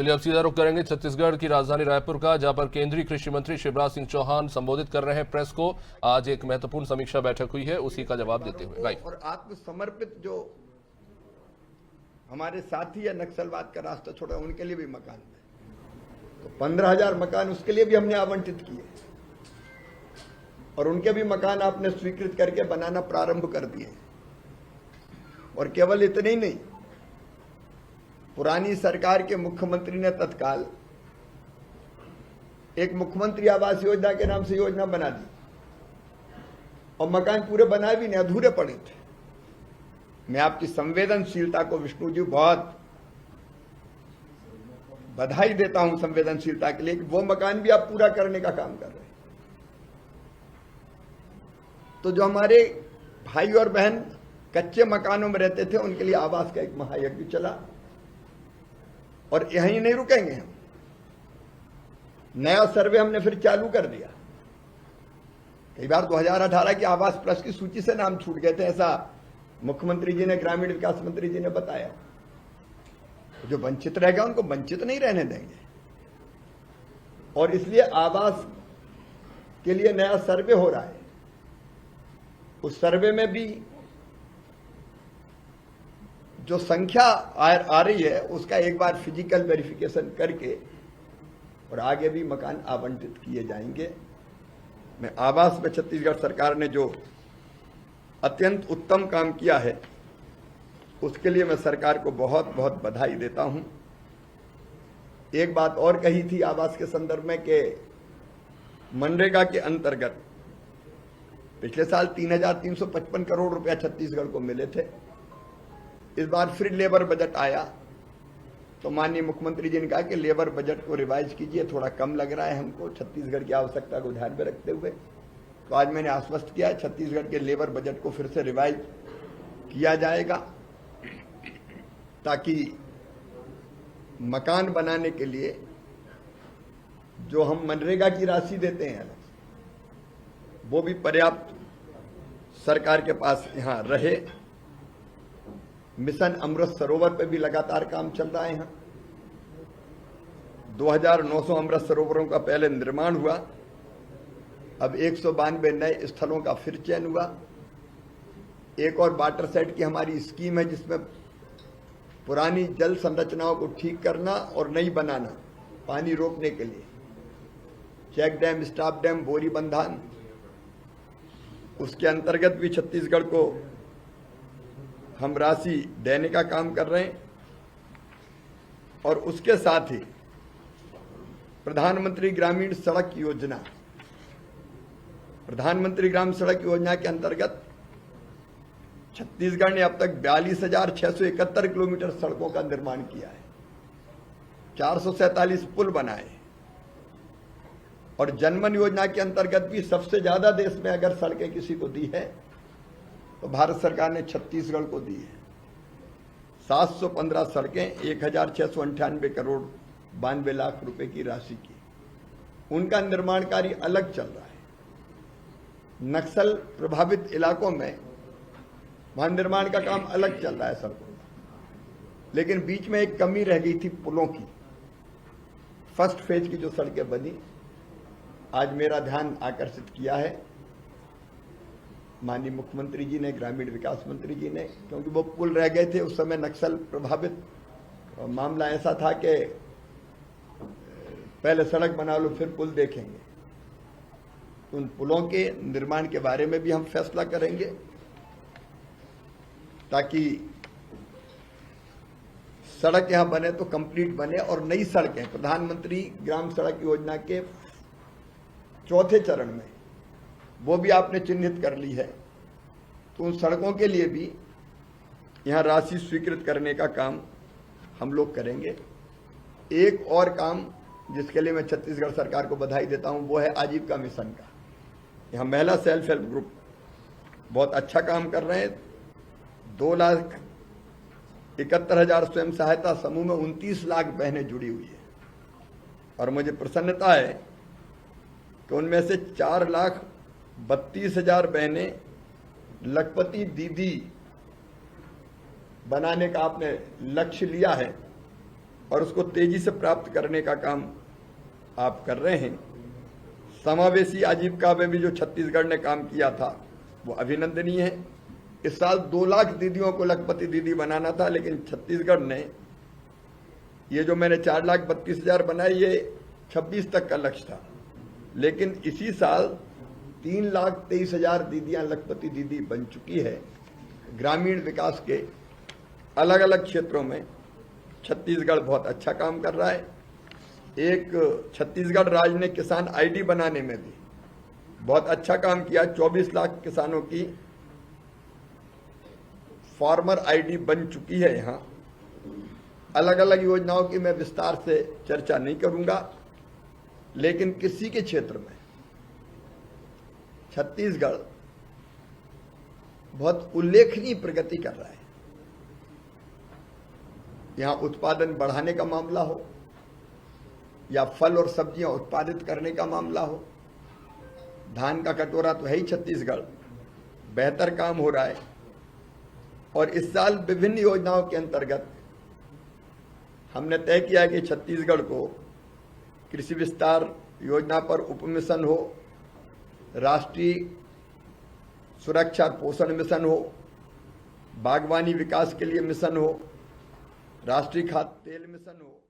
चलिए अब सीधा रुख करेंगे छत्तीसगढ़ की राजधानी रायपुर का, जहां पर केंद्रीय कृषि मंत्री शिवराज सिंह चौहान संबोधित कर रहे हैं प्रेस को। आज एक महत्वपूर्ण समीक्षा बैठक हुई है, उसी का जवाब देते हुए लाइव। और आत्मसमर्पित जो हमारे साथी या नक्सलवाद का रास्ता छोड़ा, उनके लिए भी मकान है। तो 15,000 मकान उसके लिए भी हमने आवंटित किए और उनके भी मकान आपने स्वीकृत करके बनाना प्रारंभ कर दिए। और केवल इतने ही नहीं, पुरानी सरकार के मुख्यमंत्री ने तत्काल एक मुख्यमंत्री आवास योजना के नाम से योजना बना दी और मकान पूरे बनाए भी नहीं, अधूरे पड़े थे। मैं आपकी संवेदनशीलता को विष्णु जी बहुत बधाई देता हूं संवेदनशीलता के लिए कि वो मकान भी आप पूरा करने का काम कर रहे हैं। तो जो हमारे भाई और बहन कच्चे मकानों में रहते थे, उनके लिए आवास का एक महायज्ञ चला और यहीं नहीं रुकेंगे हम। नया सर्वे हमने फिर चालू कर दिया। कई बार 2018 की आवास प्लस की सूची से नाम छूट गए थे, ऐसा मुख्यमंत्री जी ने, ग्रामीण विकास मंत्री जी ने बताया। जो वंचित रह गए उनको वंचित नहीं रहने देंगे। और इसलिए आवास के लिए नया सर्वे हो रहा है। उस सर्वे में भी जो संख्या आ रही है, उसका एक बार फिजिकल वेरिफिकेशन करके और आगे भी मकान आवंटित किए जाएंगे। मैं आवास में छत्तीसगढ़ सरकार ने जो अत्यंत उत्तम काम किया है, उसके लिए मैं सरकार को बहुत बहुत बधाई देता हूं। एक बात और कही थी आवास के संदर्भ में कि मनरेगा के अंतर्गत पिछले साल 3,355 करोड़ रुपया छत्तीसगढ़ को मिले थे। इस बार फिर लेबर बजट आया तो माननीय मुख्यमंत्री जी ने कहा कि लेबर बजट को रिवाइज कीजिए, थोड़ा कम लग रहा है हमको छत्तीसगढ़ की आवश्यकता को ध्यान में रखते हुए। तो आज मैंने आश्वस्त किया है छत्तीसगढ़ के लेबर बजट को फिर से रिवाइज किया जाएगा, ताकि मकान बनाने के लिए जो हम मनरेगा की राशि देते हैं वो भी पर्याप्त सरकार के पास यहां रहे। मिशन अमृत सरोवर पे भी लगातार काम चल रहा है। यहां 2,900 अमृत सरोवरों का पहले निर्माण हुआ, अब 192 नए स्थलों का फिर चयन हुआ। एक और वाटर सेट की हमारी स्कीम है, जिसमें पुरानी जल संरचनाओं को ठीक करना और नई बनाना, पानी रोकने के लिए चेक डैम, स्टॉप डैम, बोरी बंधान, उसके अंतर्गत भी छत्तीसगढ़ को हम राशि देने का काम कर रहे हैं। और उसके साथ ही प्रधानमंत्री ग्रामीण सड़क योजना, प्रधानमंत्री ग्राम सड़क योजना के अंतर्गत छत्तीसगढ़ ने अब तक 42,671 किलोमीटर सड़कों का निर्माण किया है, 447 पुल बनाए। और जनमन योजना के अंतर्गत भी सबसे ज्यादा देश में अगर सड़कें किसी को दी है तो भारत सरकार ने छत्तीसगढ़ को दी है। 715 सड़कें, 1,698 करोड़ 92 लाख रुपए की राशि की, उनका निर्माण कार्य अलग चल रहा है। नक्सल प्रभावित इलाकों में वहां निर्माण का काम अलग चल रहा है सड़कों का। लेकिन बीच में एक कमी रह गई थी पुलों की। फर्स्ट फेज की जो सड़कें बनी, आज मेरा ध्यान आकर्षित किया है माननीय मुख्यमंत्री जी ने, ग्रामीण विकास मंत्री जी ने, क्योंकि वो पुल रह गए थे। उस समय नक्सल प्रभावित मामला ऐसा था कि पहले सड़क बना लो फिर पुल देखेंगे। उन पुलों के निर्माण के बारे में भी हम फैसला करेंगे, ताकि सड़क यहां बने तो कंप्लीट बने। और नई सड़कें प्रधानमंत्री ग्राम सड़क योजना के चौथे चरण में वो भी आपने चिन्हित कर ली है, तो उन सड़कों के लिए भी यहां राशि स्वीकृत करने का काम हम लोग करेंगे। एक और काम जिसके लिए मैं छत्तीसगढ़ सरकार को बधाई देता हूं, वो है आजीविका मिशन का। यहां महिला सेल्फ हेल्प ग्रुप बहुत अच्छा काम कर रहे हैं। 2,71,000 स्वयं सहायता समूह में 29 लाख बहनें जुड़ी हुई है। और मुझे प्रसन्नता है कि उनमें से 4,32,000 बहनें लखपति दीदी बनाने का आपने लक्ष्य लिया है, और उसको तेजी से प्राप्त करने का काम आप कर रहे हैं। समावेशी आजीविका में भी जो छत्तीसगढ़ ने काम किया था वो अभिनंदनीय है। इस साल 2 लाख दीदियों को लखपति दीदी बनाना था, लेकिन छत्तीसगढ़ ने ये जो मैंने 4,32,000 बनाई, ये 26 तक का लक्ष्य था, लेकिन इसी साल 3,23,000 दीदियां लखपति दीदी बन चुकी है। ग्रामीण विकास के अलग अलग क्षेत्रों में छत्तीसगढ़ बहुत अच्छा काम कर रहा है। एक छत्तीसगढ़ राज्य ने किसान आईडी बनाने में भी बहुत अच्छा काम किया। 24 लाख किसानों की फार्मर आईडी बन चुकी है। यहाँ अलग अलग योजनाओं की मैं विस्तार से चर्चा नहीं करूंगा, लेकिन कृषि के क्षेत्र में छत्तीसगढ़ बहुत उल्लेखनीय प्रगति कर रहा है। यहां उत्पादन बढ़ाने का मामला हो या फल और सब्जियां उत्पादित करने का मामला हो, धान का कटोरा तो है ही छत्तीसगढ़, बेहतर काम हो रहा है। और इस साल विभिन्न योजनाओं के अंतर्गत हमने तय किया है कि छत्तीसगढ़ को कृषि विस्तार योजना पर उपमिशन हो, राष्ट्रीय सुरक्षा पोषण मिशन हो, बागवानी विकास के लिए मिशन हो, राष्ट्रीय खाद्य तेल मिशन हो,